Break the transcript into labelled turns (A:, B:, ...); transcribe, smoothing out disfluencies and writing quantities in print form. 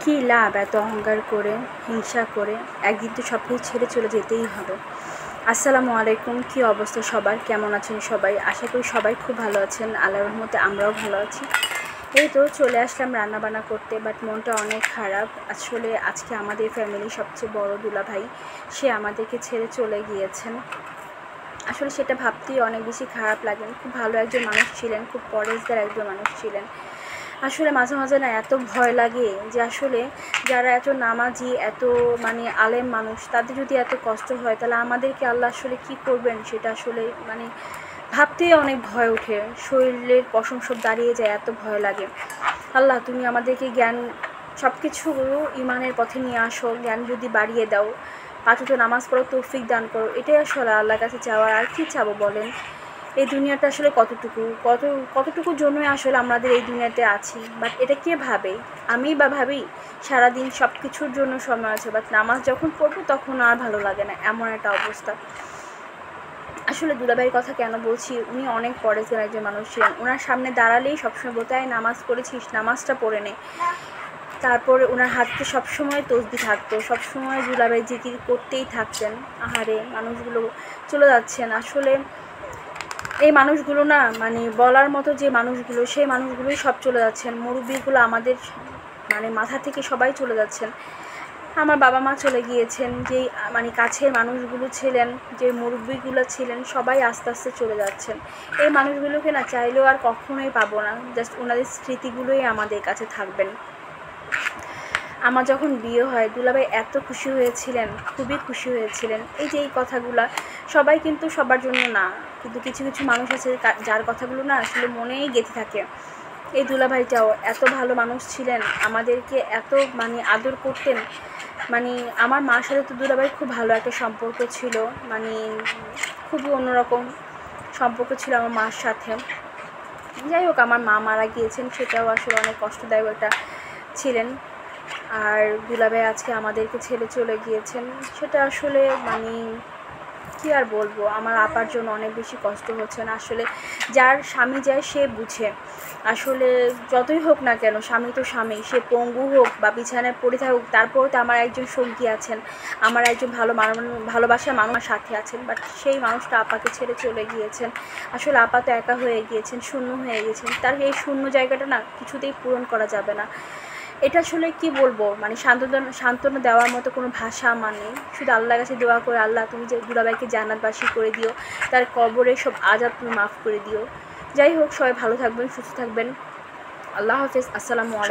A: কী লাভ এত অহংকার করে, হিংসা করে? একদিন তো সব কিছু ছেড়ে চলে যেতেই হবে। আসসালামু আলাইকুম, কী অবস্থা সবার? কেমন আছেন সবাই? আশা করি সবাই খুব ভালো আছেন। আল্লাহর রহমতে আমরাও ভালো আছি। এই তো চলে আসলাম রান্নাবান্না করতে, বাট মনটা অনেক খারাপ। আসলে আজকে আমাদের ফ্যামিলির সবচেয়ে বড় দুলাভাই, সে আমাদেরকে ছেড়ে চলে গিয়েছেন। আসলে সেটা ভাবতেই অনেক বেশি খারাপ লাগে। খুব ভালো একজন মানুষ ছিলেন, খুব পরেশগার একজন মানুষ ছিলেন। আসলে মাঝে মাঝে না এত ভয় লাগে যে আসলে যারা এত নামাজি, এত আলেম মানুষ, তাদের যদি এত কষ্ট হয় তাহলে আমাদেরকে আল্লাহ আসলে কী করবেন, সেটা আসলে ভাবতেই অনেক ভয় ওঠে। শরীরের পশম সব দাঁড়িয়ে যায়, এত ভয় লাগে। আল্লাহ, তুমি আমাদেরকে জ্ঞান, সব কিছু ইমানের পথে নিয়ে আসো, জ্ঞান যদি বাড়িয়ে দাও, পাঁচত নামাজ পড়ো, তৌফিক দান করো। এটাই আসলে আল্লাহর কাছে চাওয়ার। আর কী চাবো বলেন? এই দুনিয়াটা আসলে কতটুকুর জন্যই আসলে আমাদের এই দুনিয়াতে আছি। বাট এটা কে ভাবে? আমি বা ভাবি সারাদিন সব কিছুর জন্য সময় আছে, বাট নামাজ যখন পড়বো তখন আর ভালো লাগে না, এমন একটা অবস্থা। আসলে দুলাভাইয়ের কথা কেন বলছি, উনি অনেক পরেজগার একজন মানুষ ছিলেন। ওনার সামনে দাঁড়ালেই সবসময় বলতে, নামাজ পড়েছিস, নামাজটা পড়ে নে। তারপরে ওনার হাতে সবসময় তসবিহ থাকতো, সবসময় দুলাভাই জিকির করতেই থাকতেন। আহারে, মানুষগুলো চলে যাচ্ছেন। আসলে এই মানুষগুলো না, বলার মতো যে মানুষগুলো, সেই মানুষগুলোই সব চলে যাচ্ছেন। মুরব্বিগুলো আমাদের মাথা থেকে সবাই চলে যাচ্ছেন। আমার বাবা মা চলে গিয়েছেন, যেই কাছের মানুষগুলো ছিলেন, যে মুরব্বিগুলো ছিলেন, সবাই আস্তে আস্তে চলে যাচ্ছেন। এই মানুষগুলোকে না চাইলেও আর কখনোই পাবো না। জাস্ট ওনাদের স্মৃতিগুলোই আমাদের কাছে থাকবেন। আমার যখন বিয়ে হয়, দুলাভাই এত খুশি হয়েছিলেন, খুবই খুশি হয়েছিলেন। এই যে এই কথাগুলো সবাই কিন্তু সবার জন্য না, কিন্তু কিছু কিছু মানুষ আছে যার কথাগুলো না আসলে মনেই গেঁথে থাকে। এই দুলাভাইটাও এত ভালো মানুষ ছিলেন, আমাদেরকে এত আদর করতেন। আমার মার সাথে তো দুলাভাই খুব ভালো একটা সম্পর্ক ছিল, খুবই অন্যরকম সম্পর্ক ছিল আমার মার সাথে। যাই হোক, আমার মা মারা গিয়েছেন, সেটাও আসলে অনেক কষ্টদায়ক একটা ছিলেন। আর দুলাভাই আজকে আমাদেরকে ছেড়ে চলে গিয়েছেন, সেটা আসলে কী আর বলবো, আমার আপার জন্য অনেক বেশি কষ্ট হচ্ছে না। আসলে যার স্বামী যায় সে বুঝে। আসলে যতই হোক না কেন, স্বামী তো স্বামী, সে পঙ্গু হোক বা বিছানায় পড়ে থাকুক, তারপরেও তো আমার একজন সঙ্গী আছেন, আমার একজন ভালোবাসার মানুষ সাথে আছেন। বাট সেই মানুষটা আপাকে ছেড়ে চলে গিয়েছেন। আসলে আপা তো একা হয়ে গিয়েছেন, শূন্য হয়ে গিয়েছেন। তার এই শূন্য জায়গাটা না কিছুতেই পূরণ করা যাবে না। এটা আসলে কি বলবো, সান্ত্বনা দেওয়ার মতো কোনো ভাষা আমার নেই। শুধু আল্লাহর কাছে দোয়া করে, আল্লাহ তুমি যে দুলাভাইকে জান্নাতবাসী করে দিও, তার কবরে সব আযাব তুমি মাফ করে দিও। যাই হোক, সবাই ভালো থাকবেন, সুস্থ থাকবেন। আল্লাহ হাফেজ। আসসালামু আলাইকুম।